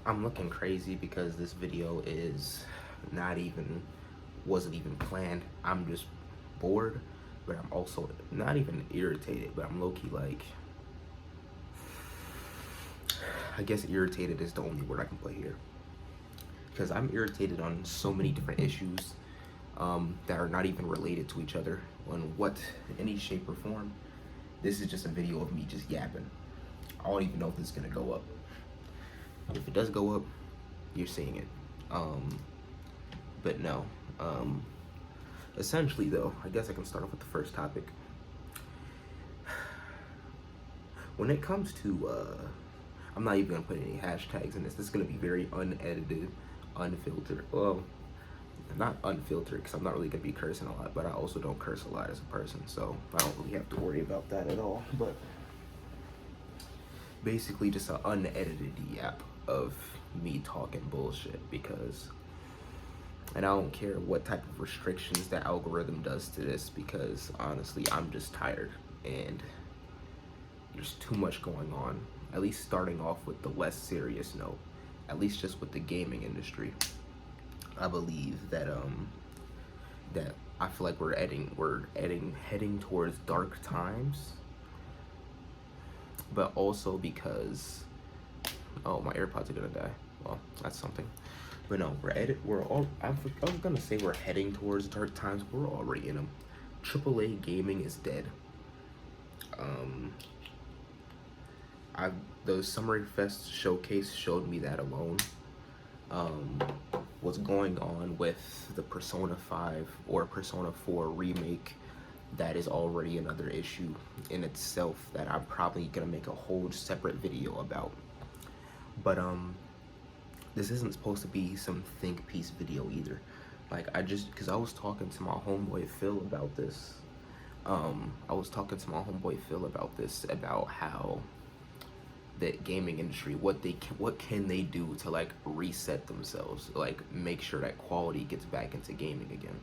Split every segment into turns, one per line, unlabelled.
I'm looking crazy because this video is wasn't even planned. I'm just bored, but I'm also not even irritated, but I'm low-key like, I guess irritated is the only word I can put here. Because I'm irritated on so many different issues that are not even related to each other in any shape or form. This is just a video of me just yapping. I don't even know if this is gonna go up. If it does go up, you're seeing it. But no. Essentially though, I guess I can start off with the first topic. When it comes to, I'm not even gonna put any hashtags in this. This is gonna be very unedited, unfiltered. Well, not unfiltered because I'm not really gonna be cursing a lot, but I also don't curse a lot as a person, so I don't really have to worry about that at all. But basically just an unedited yap of me talking bullshit and I don't care what type of restrictions the algorithm does to this, because honestly I'm just tired and there's too much going on. At least starting off with the less serious note, at least just with the gaming industry, I believe that that I feel like we're heading towards dark times, but also because, oh, my AirPods are gonna die. Well, that's something. But no, I was gonna say we're heading towards dark times. We're already in them. AAA gaming is dead. The Summer Fest showcase showed me that alone. What's going on with the Persona 5 or Persona 4 remake, that is already another issue in itself that I'm probably gonna make a whole separate video about. But this isn't supposed to be some think piece video either. Like, because I was talking to my homeboy Phil about this. About how the gaming industry, what can they do to like reset themselves, like make sure that quality gets back into gaming again.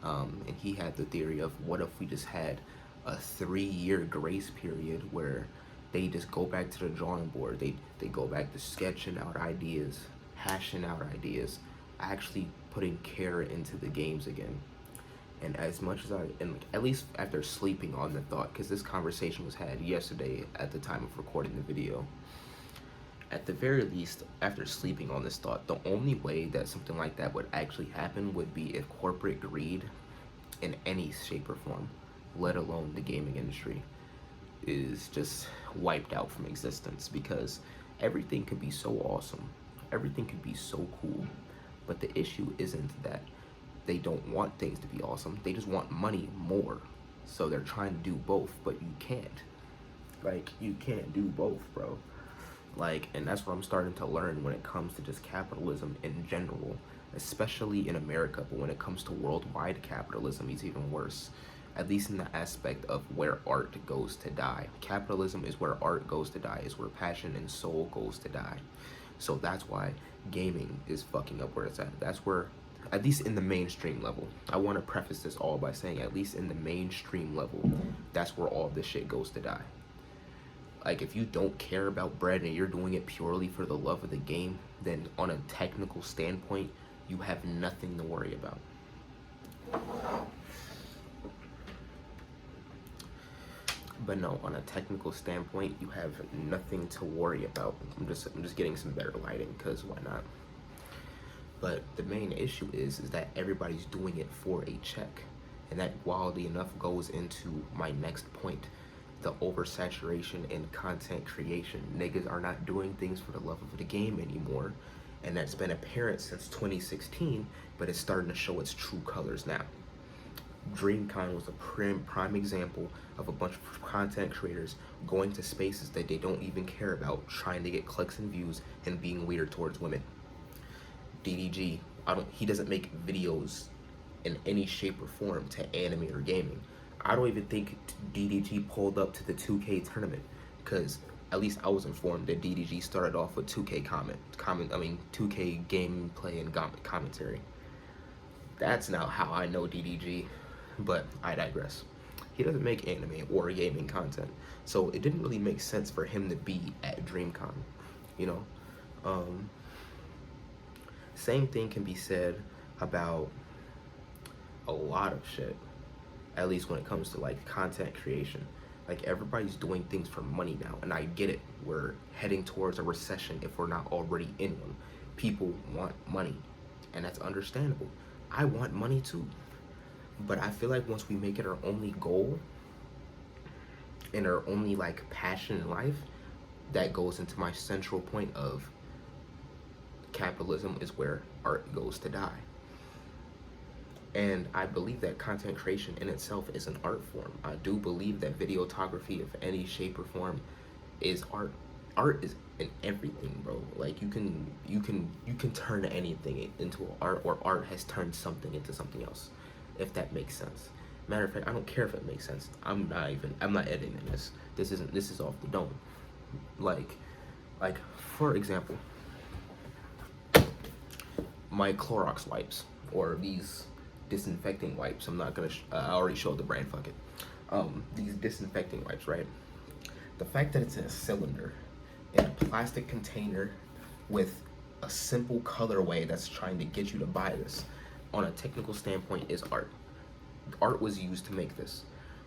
And he had the theory of, what if we just had a 3-year grace period where they just go back to the drawing board, they go back to sketching out ideas, hashing out ideas, actually putting care into the games again. And as much as at least after sleeping on the thought, because this conversation was had yesterday at the time of recording the video, at the very least, after sleeping on this thought, the only way that something like that would actually happen would be if corporate greed in any shape or form, let alone the gaming industry, is just wiped out from existence. Because everything could be so awesome, everything could be so cool, but the issue isn't that they don't want things to be awesome, they just want money more. So they're trying to do both, but you can't. Like, you can't do both, bro. Like, and that's what I'm starting to learn when it comes to just capitalism in general, especially in America. But when it comes to worldwide capitalism, it's even worse. At least in the aspect of where art goes to die. Capitalism is where art goes to die, is where passion and soul goes to die. So that's why gaming is fucking up where it's at. That's where, at least in the mainstream level, I want to preface this all by saying, at least in the mainstream level, that's where all this shit goes to die. Like, if you don't care about bread and you're doing it purely for the love of the game, then on a technical standpoint, you have nothing to worry about. But no, on a technical standpoint, you have nothing to worry about. I'm just getting some better lighting, because why not? But the main issue is that everybody's doing it for a check. And that, wildly enough, goes into my next point. The oversaturation in content creation. Niggas are not doing things for the love of the game anymore. And that's been apparent since 2016, but it's starting to show its true colors now. DreamCon was a prime example of a bunch of content creators going to spaces that they don't even care about, trying to get clicks and views and being weird towards women. DDG, he doesn't make videos in any shape or form to anime or gaming. I don't even think DDG pulled up to the 2K tournament, because at least I was informed that DDG started off with 2K 2K gameplay and commentary. That's not how I know DDG, but I digress. He doesn't make anime or gaming content, so it didn't really make sense for him to be at DreamCon, you know? Same thing can be said about a lot of shit, at least when it comes to like content creation. Like everybody's doing things for money now, and I get it. We're heading towards a recession if we're not already in one. People want money, and that's understandable. I want money too. But I feel like once we make it our only goal and our only like passion in life, that goes into my central point of capitalism is where art goes to die. And I believe that content creation in itself is an art form. I do believe that videography of any shape or form is art. Art is in everything, bro. Like you can turn anything into art, or art has turned something into something else, if that makes sense. Matter of fact, I don't care if it makes sense. I'm not editing this. This is off the dome. Like for example, my Clorox wipes, or these disinfecting wipes. I'm not gonna. I already showed the brand. Fuck it. These disinfecting wipes, right? The fact that it's in a cylinder, in a plastic container, with a simple colorway that's trying to get you to buy this, on a technical standpoint, is art. Art was used to make this.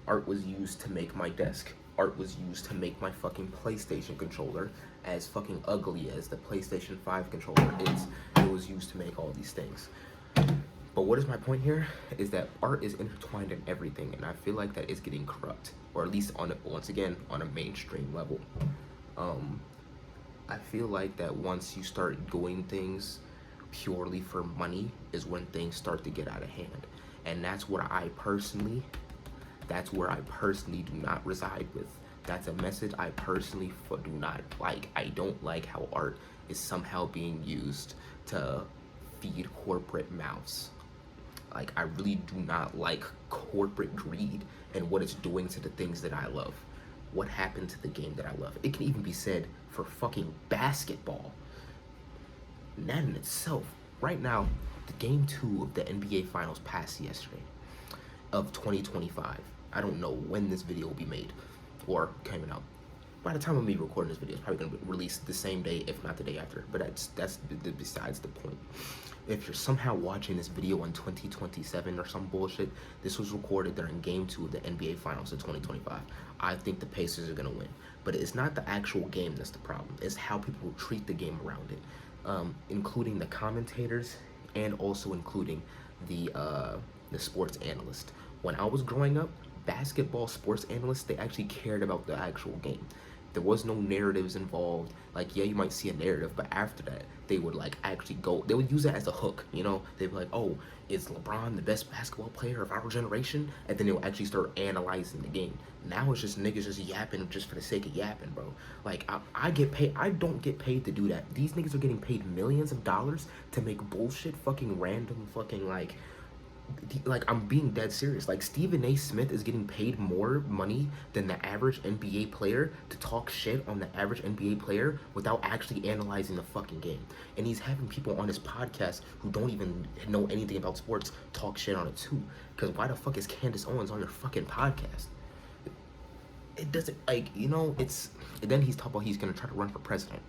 Art was used to make my desk. Art was used to make my fucking PlayStation controller as fucking ugly as the PlayStation 5 controller is. It was used to make all these things. But what is my point here is that art is intertwined in everything, and I feel like that is getting corrupt, or at least once again on a mainstream level. I feel like that once you start doing things purely for money is when things start to get out of hand, and that's where I personally do not reside with. That's a message I personally do not like. I don't like how art is somehow being used to feed corporate mouths. Like, I really do not like corporate greed and what it's doing to the things that I love. What happened to the game that I love? It can even be said for fucking basketball. And that in itself, right now, the game 2 of the NBA Finals passed yesterday of 2025. I don't know when this video will be made or coming out. By the time of me recording this video, it's probably going to be released the same day, if not the day after. But that's besides the point. If you're somehow watching this video in 2027 or some bullshit, this was recorded during Game 2 of the NBA Finals of 2025. I think the Pacers are going to win. But it's not the actual game that's the problem. It's how people treat the game around it, including the commentators and also including the sports analyst. When I was growing up, basketball sports analysts, they actually cared about the actual game. There was no narratives involved. Like, yeah, you might see a narrative, but after that, they would like actually go. They would use it as a hook, you know. They'd be like, "Oh, is LeBron the best basketball player of our generation?" And then they'll actually start analyzing the game. Now it's just niggas just yapping just for the sake of yapping, bro. Like, I get paid. I don't get paid to do that. These niggas are getting paid millions of dollars to make bullshit, fucking random, fucking like I'm being dead serious. Like, Stephen A. Smith is getting paid more money than the average NBA player to talk shit on the average NBA player without actually analyzing the fucking game. And he's having people on his podcast who don't even know anything about sports talk shit on it too. Because why the fuck is Candace Owens on your fucking podcast? It doesn't, like, you know, it's... And then he's talking about he's going to try to run for president.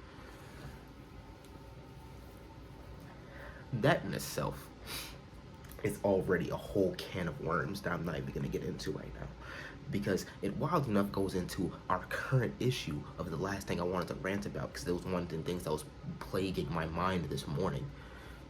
That in itself is already a whole can of worms that I'm not even going to get into right now, because it wild enough goes into our current issue of the last thing I wanted to rant about, because there was one of the things that was plaguing my mind this morning,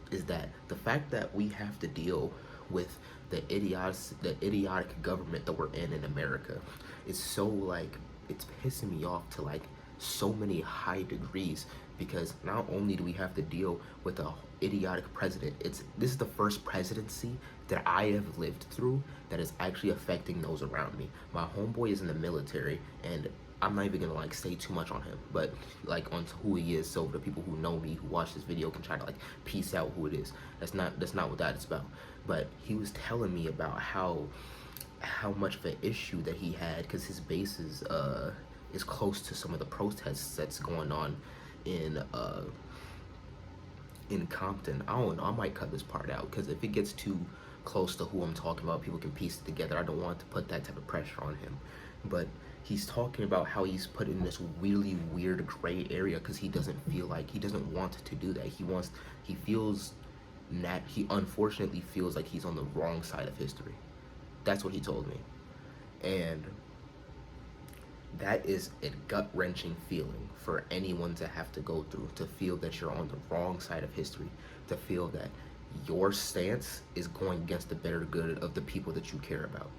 is that the fact that we have to deal with the idiotic government that we're in America is so, like, it's pissing me off to like so many high degrees, because not only do we have to deal with a idiotic president, this is the first presidency that I have lived through that is actually affecting those around me. My homeboy is in the military, and I'm not even gonna like say too much on him, but like on who he is, so the people who know me, who watch this video, can try to like piece out who it is. That's not what that is about. But he was telling me about how much of an issue that he had, because his base is close to some of the protests that's going on in Compton. I don't know, I might cut this part out, because if it gets too close to who I'm talking about, people can piece it together. I don't want to put that type of pressure on him. But he's talking about how he's put in this really weird gray area because he doesn't feel like, he doesn't want to do that. He feels he unfortunately feels like he's on the wrong side of history. That's what he told me. And that is a gut-wrenching feeling for anyone to have to go through, to feel that you're on the wrong side of history, to feel that your stance is going against the better good of the people that you care about.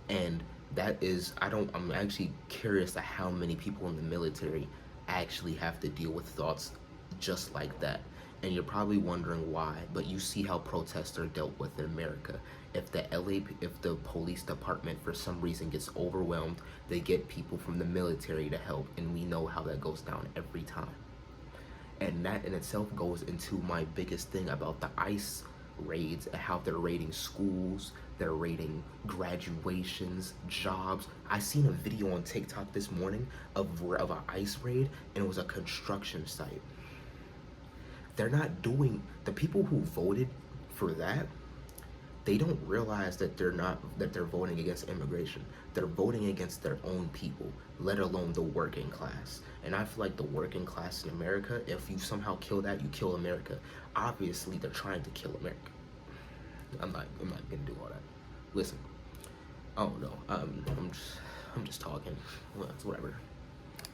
And that is, I'm actually curious to how many people in the military actually have to deal with thoughts just like that. And you're probably wondering why, but you see how protests are dealt with in America. If the police department for some reason gets overwhelmed, they get people from the military to help, and we know how that goes down every time. And that in itself goes into my biggest thing about the ICE raids and how they're raiding schools, they're raiding graduations, jobs. I seen a video on TikTok this morning of an ICE raid, and it was a construction site. They're not doing, the people who voted for that, they don't realize that they're voting against immigration. They're voting against their own people, let alone the working class. And I feel like the working class in America, if you somehow kill that, you kill America. Obviously, they're trying to kill America. I'm not gonna do all that. Listen, I don't know. I'm just talking. Well, it's whatever.